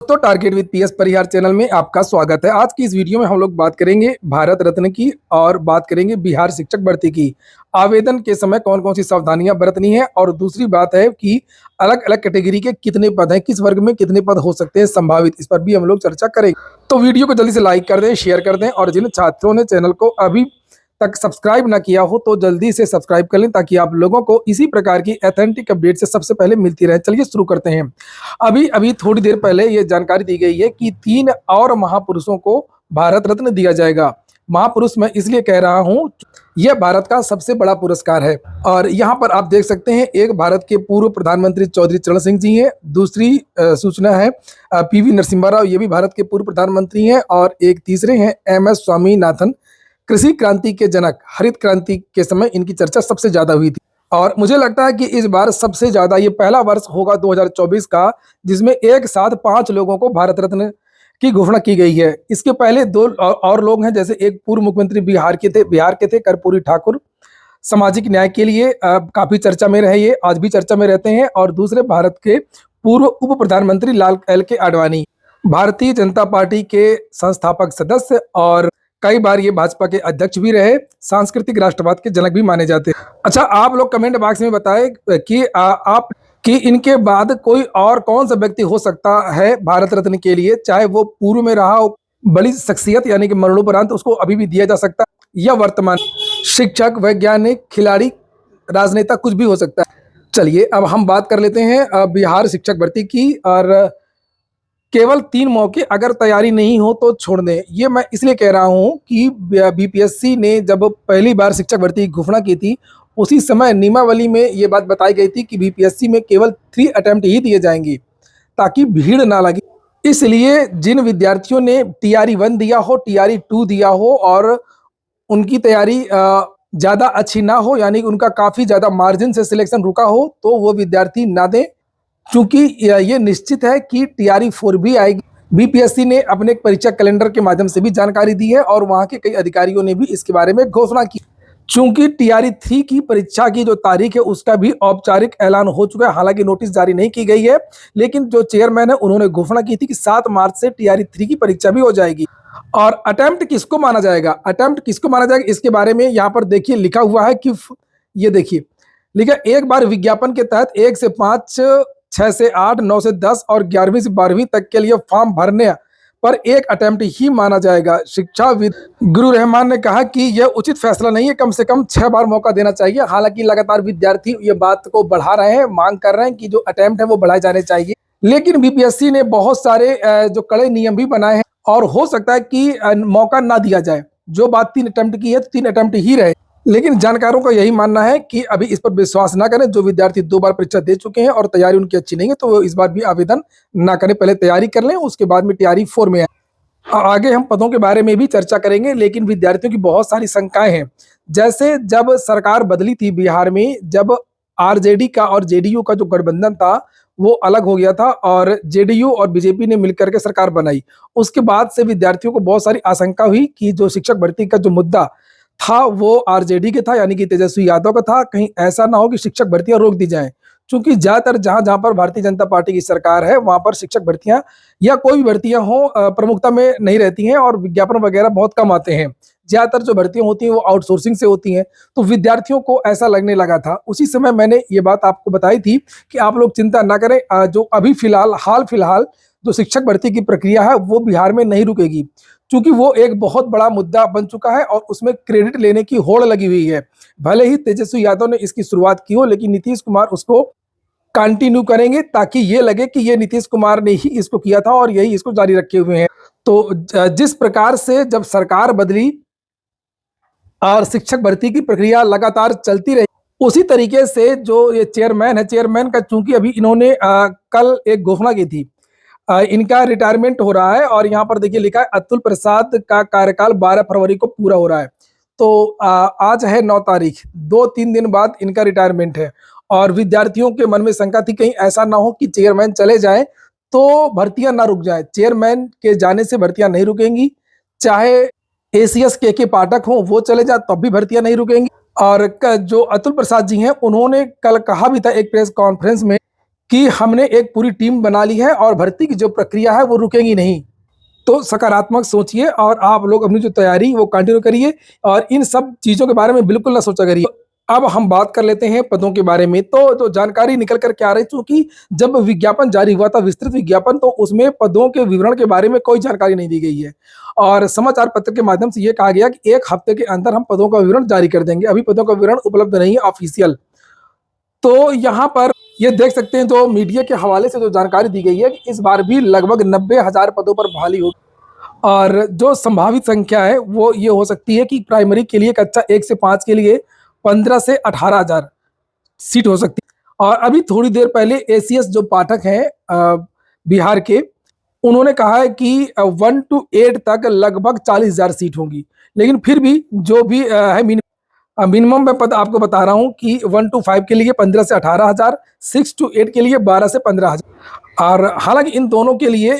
दोस्तों, target with PS Parihar channel में आपका स्वागत है। आज की इस वीडियो में हम लोग बात करेंगे भारत रत्न की और बात करेंगे बिहार शिक्षक भर्ती की। आवेदन के समय कौन कौन सी सावधानियां बरतनी है और दूसरी बात है कि अलग अलग कैटेगरी के कितने पद हैं, किस वर्ग में कितने पद हो सकते हैं संभावित, इस पर भी हम लोग चर्चा करेंगे। तो वीडियो को जल्दी से लाइक कर दें, शेयर कर दें और जिन छात्रों ने चैनल को अभी तक सब्सक्राइब ना किया हो तो जल्दी से सब्सक्राइब कर लें ताकि आप लोगों को इसी प्रकार की ऑथेंटिक अपडेट से सबसे पहले मिलती रहे। चलिए शुरू करते हैं। अभी अभी थोड़ी देर पहले ये जानकारी दी गई है कि 3 और महापुरुषों को भारत रत्न दिया जाएगा। महापुरुष मैं इसलिए कह रहा हूं, यह भारत का सबसे बड़ा पुरस्कार है। और यहाँ पर आप देख सकते हैं, एक भारत के पूर्व प्रधानमंत्री चौधरी चरण सिंह जी हैं। दूसरी सूचना है पीवी नरसिम्हा राव, ये भी भारत के पूर्व प्रधानमंत्री हैं। और एक तीसरे हैं एमएस स्वामीनाथन, कृषि क्रांति के जनक। हरित क्रांति के समय इनकी चर्चा सबसे ज्यादा हुई थी। और मुझे लगता है कि इस बार सबसे ज्यादा ये पहला वर्ष होगा 2024 का जिसमें एक साथ 5 लोगों को भारत रत्न की घोषणा की गई है। इसके पहले 2 और लोग हैं, जैसे एक पूर्व मुख्यमंत्री बिहार के थे कर्पूरी ठाकुर, सामाजिक न्याय के लिए काफी चर्चा में रहे, ये आज भी चर्चा में रहते हैं। और दूसरे भारत के पूर्व उप प्रधानमंत्री लाल एल.के. आडवाणी, भारतीय जनता पार्टी के संस्थापक सदस्य और कई बार ये भाजपा के अध्यक्ष भी रहे, सांस्कृतिक राष्ट्रवाद के जनक भी माने जाते हैं। अच्छा, आप लोग कमेंट बॉक्स में बताएं कि आप कि इनके बाद कोई और कौन सा व्यक्ति हो सकता है भारत रत्न के लिए, चाहे वो पूर्व में रहा हो बड़ी शख्सियत यानी कि मरणोपरांत उसको अभी भी दिया जा सकता है, या वर्तमान शिक्षक, वैज्ञानिक, खिलाड़ी, राजनेता, कुछ भी हो सकता है। चलिए अब हम बात कर लेते हैं बिहार शिक्षक भर्ती की। और केवल 3 मौके, अगर तैयारी नहीं हो तो छोड़ दें। ये मैं इसलिए कह रहा हूं कि बीपीएससी ने जब पहली बार शिक्षक भर्ती की घोषणा की थी, उसी समय नियमावली में ये बात बताई गई थी कि बीपीएससी में केवल 3 अटेम्प्ट ही दिए जाएंगे ताकि भीड़ ना लगे। इसलिए जिन विद्यार्थियों ने टीआरई 1 दिया हो, टीआरई 2 दिया हो और उनकी तैयारी ज़्यादा अच्छी ना हो, यानी उनका काफ़ी ज़्यादा मार्जिन से सिलेक्शन रुका हो, तो वो विद्यार्थी ना दें, क्योंकि ये निश्चित है कि टीआरई 4 भी आएगी। बीपीएससी ने अपने एक परीक्षा कैलेंडर के माध्यम से भी जानकारी दी है और वहां के कई अधिकारियों ने भी इसके बारे में घोषणा की। चूंकि टीआरई 3 की परीक्षा की जो तारीख है उसका भी औपचारिक ऐलान हो चुका है, हालांकि नोटिस जारी नहीं की गई है, लेकिन जो चेयरमैन है उन्होंने घोषणा की थी कि 7 मार्च से टीआरई 3 की परीक्षा भी हो जाएगी। और अटेम्प्ट किसको माना जाएगा, इसके बारे में यहाँ पर देखिए लिखा हुआ है कि ये देखिए लिखा, एक बार विज्ञापन के तहत 1 से 5, 6 से 8, 9 से 10 और 11वीं से 12वीं तक के लिए फॉर्म भरने पर एक अटेम्प्ट ही माना जाएगा। शिक्षाविद गुरु रहमान ने कहा कि यह उचित फैसला नहीं है, कम से कम 6 बार मौका देना चाहिए। हालांकि लगातार विद्यार्थी ये बात को बढ़ा रहे हैं, मांग कर रहे हैं कि जो अटेम्प्ट है वो बढ़ाए जाने चाहिए, लेकिन बीपीएससी ने बहुत सारे जो कड़े नियम भी बनाए हैं और हो सकता है कि मौका ना दिया जाए। जो बात 3 अटेम्प्ट की है तो 3 अटेम्प्ट ही रहे, लेकिन जानकारों का यही मानना है कि अभी इस पर विश्वास ना करें। जो विद्यार्थी 2 बार परीक्षा दे चुके हैं और तैयारी उनकी अच्छी नहीं है तो वो इस बार भी आवेदन ना करें, पहले तैयारी कर लें, उसके बाद में टीआरई 4 में आए। आगे हम पदों के बारे में भी चर्चा करेंगे, लेकिन विद्यार्थियों की बहुत सारी शंकाएं हैं। जैसे जब सरकार बदली थी बिहार में, जब आरजेडी का और जेडीयू का जो गठबंधन था वो अलग हो गया था और जेडीयू और बीजेपी ने मिलकर के सरकार बनाई, उसके बाद से विद्यार्थियों को बहुत सारी आशंका हुई कि जो शिक्षक भर्ती का जो मुद्दा था वो आरजेडी के था, यानी कि तेजस्वी यादव का था। कहीं ऐसा ना हो कि शिक्षक भर्तियां रोक दी जाएं, क्योंकि ज्यादातर जहां जहां पर भारतीय जनता पार्टी की सरकार है वहां पर शिक्षक भर्तियां या कोई भी भर्तियां हो प्रमुखता में नहीं रहती हैं और विज्ञापन वगैरह बहुत कम आते हैं। ज्यादातर जो भर्तियां होती हैं वो आउटसोर्सिंग से होती हैं, तो विद्यार्थियों को ऐसा लगने लगा था। उसी समय मैंने ये बात आपको बताई थी कि आप लोग चिंता ना करें, जो अभी हाल फिलहाल जो शिक्षक भर्ती की प्रक्रिया है वो बिहार में नहीं रुकेगी, क्योंकि वो एक बहुत बड़ा मुद्दा बन चुका है और उसमें क्रेडिट लेने की होड़ लगी हुई है। भले ही तेजस्वी यादव ने इसकी शुरुआत की हो, लेकिन नीतीश कुमार उसको कंटिन्यू करेंगे ताकि ये लगे कि ये नीतीश कुमार ने ही इसको किया था और यही इसको जारी रखे हुए हैं। तो जिस प्रकार से जब सरकार बदली और शिक्षक भर्ती की प्रक्रिया लगातार चलती रही, उसी तरीके से जो ये चेयरमैन है, चेयरमैन का चूंकि अभी इन्होंने कल एक घोषणा की थी, इनका रिटायरमेंट हो रहा है और यहाँ पर देखिए लिखा है अतुल प्रसाद का कार्यकाल 12 फरवरी को पूरा हो रहा है। तो आज है 9 तारीख, 2-3 दिन बाद इनका रिटायरमेंट है। और विद्यार्थियों के मन में शंका थी कहीं ऐसा ना हो कि चेयरमैन चले जाएं तो भर्तियां ना रुक जाएं। चेयरमैन के जाने से भर्तियां नहीं रुकेंगी, चाहे एसीएस के पाठक हो वो चले जाए तब भी भर्तियां नहीं रुकेंगी। और जो अतुल प्रसाद जी हैं उन्होंने कल कहा भी था एक प्रेस कॉन्फ्रेंस में कि हमने एक पूरी टीम बना ली है और भर्ती की जो प्रक्रिया है वो रुकेगी नहीं। तो सकारात्मक सोचिए और आप लोग अपनी जो तैयारी वो कंटिन्यू करिए और इन सब चीज़ों के बारे में बिल्कुल ना सोचा करिए। अब हम बात कर लेते हैं पदों के बारे में। तो जानकारी निकल कर के आ रही, चूँकि जब विज्ञापन जारी हुआ था, विस्तृत विज्ञापन, तो उसमें पदों के विवरण के बारे में कोई जानकारी नहीं दी गई है और समाचार पत्र के माध्यम से ये कहा गया कि 1 हफ्ते के अंदर हम पदों का विवरण जारी कर देंगे। अभी पदों का विवरण उपलब्ध नहीं है ऑफिशियल। तो यहाँ पर ये देख सकते हैं, जो मीडिया के हवाले से जो जानकारी दी गई है कि इस बार भी लगभग 90,000 पदों पर बहाली होगी और जो संभावित संख्या है वो ये हो सकती है कि प्राइमरी के लिए कक्षा 1 से 5 के लिए 15 से 18,000 सीट हो सकती है। और अभी थोड़ी देर पहले एसीएस जो पाठक हैं बिहार के, उन्होंने कहा है कि 1 to 8 तक लगभग 40,000 सीट होंगी। लेकिन फिर भी जो भी है मिनिमम मैं पद आपको बता रहा हूँ कि 1 to 5 के लिए 15 से 18,000, 6 to 8 के लिए 12 से 15,000 और हालांकि इन दोनों के लिए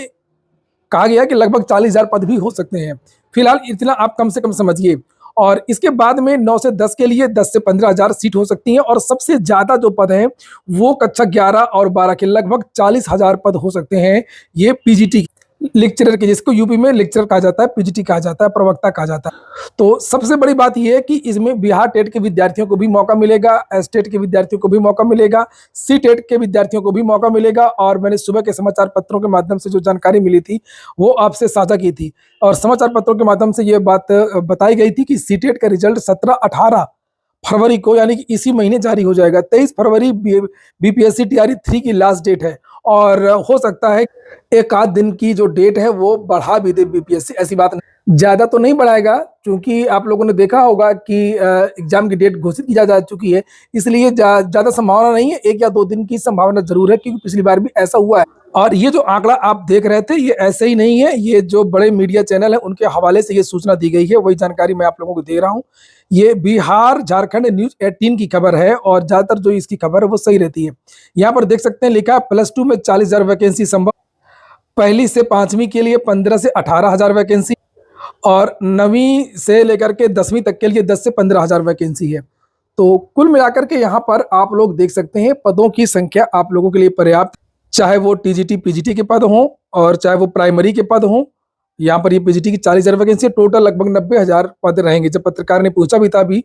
कहा गया कि लगभग 40,000 पद भी हो सकते हैं। फिलहाल इतना आप कम से कम समझिए। और इसके बाद में 9 से 10 के लिए 10 से 15,000 सीट हो सकती हैं और सबसे ज़्यादा जो पद हैं वो कक्षा 11 और 12 के लगभग 40,000 पद हो सकते हैं। ये पीजीटी लेक्चरर के, जिसको यूपी में लेक्चरर कहा जाता है, पीजीटी कहा जाता है, प्रवक्ता कहा जाता है। तो सबसे बड़ी बात यह है कि इसमें बिहार टेट के विद्यार्थियों को भी मौका मिलेगा, एसटेट के विद्यार्थियों को भी मौका मिलेगा, सी टेट के विद्यार्थियों को भी मौका मिलेगा। और मैंने सुबह के समाचार पत्रों के माध्यम से जो जानकारी मिली थी वो आपसे साझा की थी और समाचार पत्रों के माध्यम से ये बात बताई गई थी कि सी टेट का रिजल्ट 17-18 फरवरी को, यानी कि इसी महीने जारी हो जाएगा। 23 फरवरी बीपीएससी टीआरई 3 की लास्ट डेट है और हो सकता है एक आध दिन की जो डेट है वो बढ़ा भी दे बीपीएससी। ऐसी बात नहीं, ज़्यादा तो नहीं बढ़ाएगा, क्योंकि आप लोगों ने देखा होगा कि एग्जाम की डेट घोषित की जा चुकी है, इसलिए ज़्यादा संभावना नहीं है। 1 या 2 दिन की संभावना जरूर है, क्योंकि पिछली बार भी ऐसा हुआ है। और ये जो आंकड़ा आप देख रहे थे ये ऐसे ही नहीं है, ये जो बड़े मीडिया चैनल है उनके हवाले से ये सूचना दी गई है, वही जानकारी मैं आप लोगों को दे रहा हूँ। ये बिहार झारखंड न्यूज 18 की खबर है और ज्यादातर जो इसकी खबर है वो सही रहती है। यहाँ पर देख सकते हैं लिखा है +2 में 40,000 वैकेंसी संभव, पहली से 5वीं के लिए 15 से 18,000 वैकेंसी और 9वीं से लेकर के 10वीं तक के लिए 10 से 15,000 वैकेंसी है। तो कुल मिलाकर के यहाँ पर आप लोग देख सकते हैं पदों की संख्या आप लोगों के लिए पर्याप्त, चाहे वो टीजीटी पीजीटी के पद हों और चाहे वो प्राइमरी के पद हों। यहाँ पर ये पीजीटी की 40,000 वैकेंसी, टोटल लगभग 90,000 पद रहेंगे। जब पत्रकार ने पूछा भी था अभी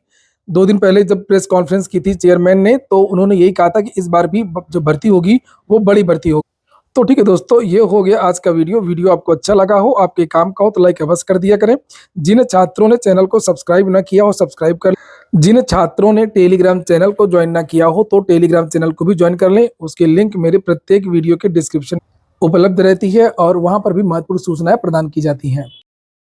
2 दिन पहले जब प्रेस कॉन्फ्रेंस की थी चेयरमैन ने, तो उन्होंने यही कहा था कि इस बार भी जो भर्ती होगी वो बड़ी भर्ती होगी। तो ठीक है दोस्तों, ये हो गया आज का वीडियो आपको अच्छा लगा हो, आपके काम का हो तो लाइक अवश्य कर दिया करें। जिन छात्रों ने चैनल को सब्सक्राइब ना किया हो सब्सक्राइब कर, जिन छात्रों ने टेलीग्राम चैनल को ज्वाइन ना किया हो तो टेलीग्राम चैनल को भी ज्वाइन कर लें। उसके लिंक मेरे प्रत्येक वीडियो के डिस्क्रिप्शन उपलब्ध रहती है और वहां पर भी महत्वपूर्ण सूचनाएं प्रदान की जाती हैं।